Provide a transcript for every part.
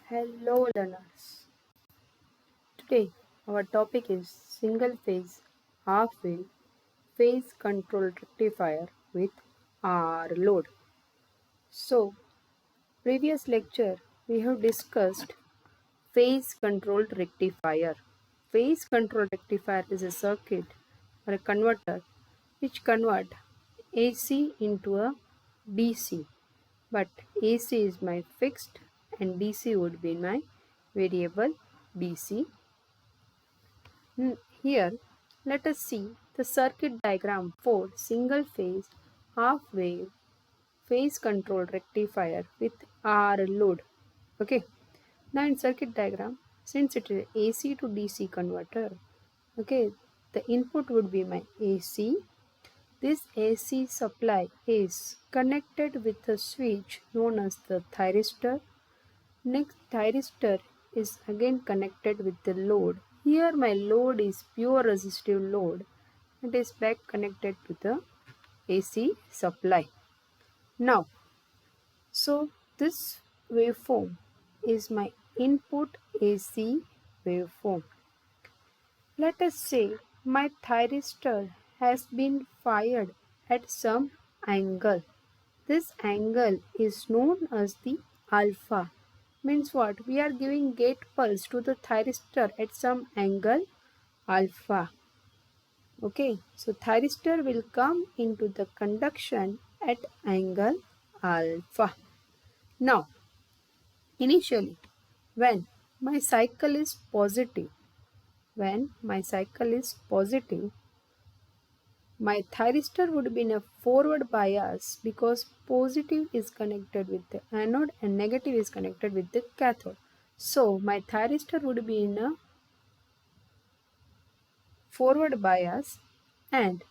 Hello learners. Today our topic is single phase half wave phase control rectifier with R load. So previous lecture we have discussed phase controlled rectifier. Phase control rectifier is a circuit or a converter which convert AC into a DC, but AC is my fixed and DC would be my variable DC. Here, let us see the circuit diagram for single phase half wave phase control rectifier with R load. Okay, now in circuit diagram, since it is AC to DC converter, okay, the input would be my AC. This AC supply is connected with a switch known as the thyristor. Next, thyristor is again connected with the load. Here my load is pure resistive load. It is back connected to the AC supply. Now, so this waveform is my input AC waveform. Let us say my thyristor has been fired at some angle. This angle is known as the alpha. Means what? We are giving gate pulse to the thyristor at some angle alpha. Okay, so thyristor will come into the conduction at angle alpha. Now, initially, when my cycle is positive, my thyristor would be in a forward bias because positive is connected with the anode and negative is connected with the cathode. So my thyristor would be in a forward bias and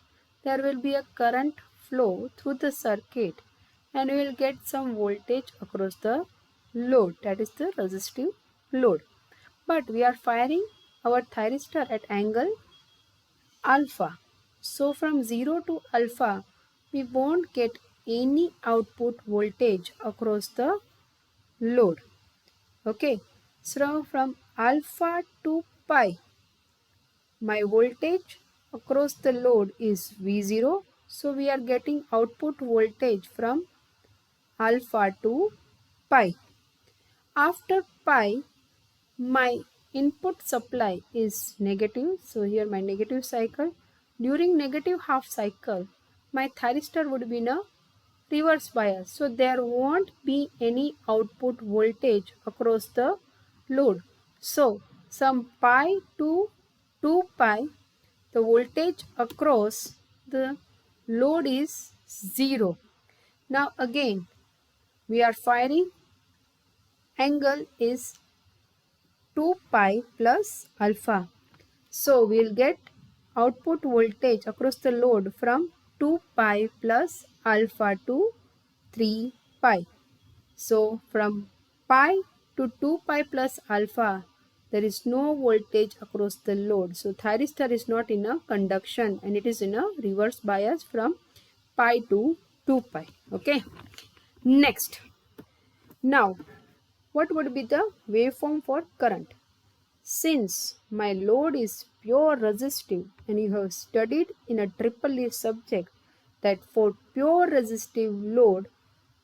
there will be a current flow through the circuit and we will get some voltage across the load, that is the resistive load. But we are firing our thyristor at angle alpha. So from 0 to alpha, we won't get any output voltage across the load. Okay, so from alpha to pi, my voltage across the load is V0. So we are getting output voltage from alpha to pi. After pi, my input supply is negative. So here my negative cycle. During negative half cycle, my thyristor would be in a reverse bias. So there won't be any output voltage across the load. So from pi to 2 pi, the voltage across the load is 0. Now again, we are firing, angle is 2 pi plus alpha. So we will get output voltage across the load from 2 pi plus alpha to 3 pi. So from pi to 2 pi plus alpha, there is no voltage across the load. So thyristor is not in a conduction and it is in a reverse bias from pi to 2 pi. Okay. Next. Now, what would be the waveform for current? Since my load is pure resistive and you have studied in a triple E subject that for pure resistive load,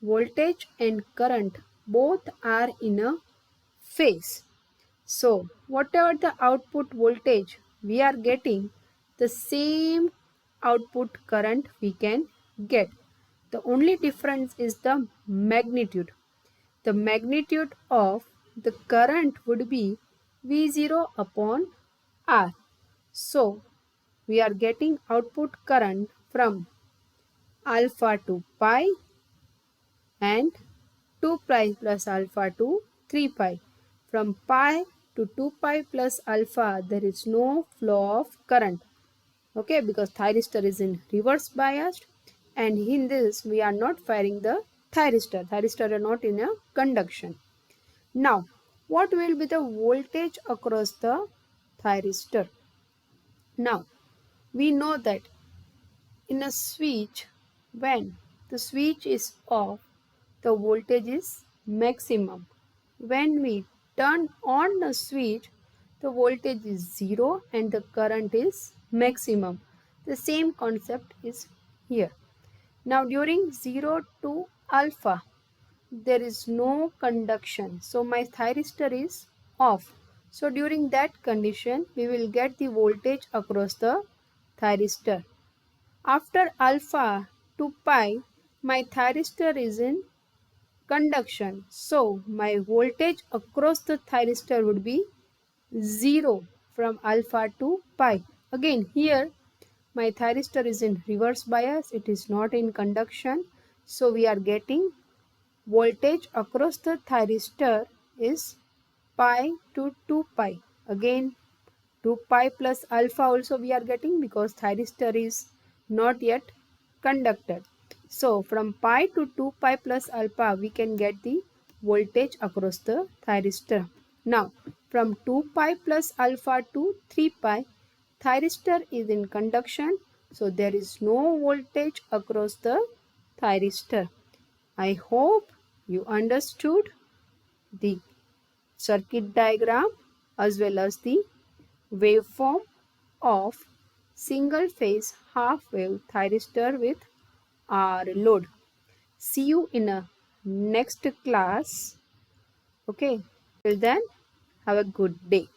voltage and current both are in a phase. So whatever the output voltage we are getting, the same output current we can get. The only difference is the magnitude. The magnitude of the current would be V0 upon R. So we are getting output current from alpha to pi and 2 pi plus alpha to 3 pi. From pi to 2 pi plus alpha, there is no flow of current. Okay, because thyristor is in reverse biased and in this we are not firing the thyristor. Thyristor are not in a conduction. Now, what will be the voltage across the thyristor? Now, we know that in a switch, when the switch is off, the voltage is maximum. When we turn on the switch, the voltage is 0 and the current is maximum. The same concept is here. Now during 0 to alpha, there is no conduction. So my thyristor is off. So during that condition, we will get the voltage across the thyristor. After alpha to pi, my thyristor is in conduction. So my voltage across the thyristor would be 0 from alpha to pi. Again here my thyristor is in reverse bias. It is not in conduction. So we are getting voltage across the thyristor is pi to 2 pi. Again 2 pi plus alpha also we are getting because thyristor is not yet conducted. So from pi to 2 pi plus alpha we can get the voltage across the thyristor. Now from 2 pi plus alpha to 3 pi, thyristor is in conduction, so there is no voltage across the thyristor. I hope you understood the circuit diagram as well as the waveform of single phase half wave thyristor with R load. See you in a next class. Okay, till then, have a good day.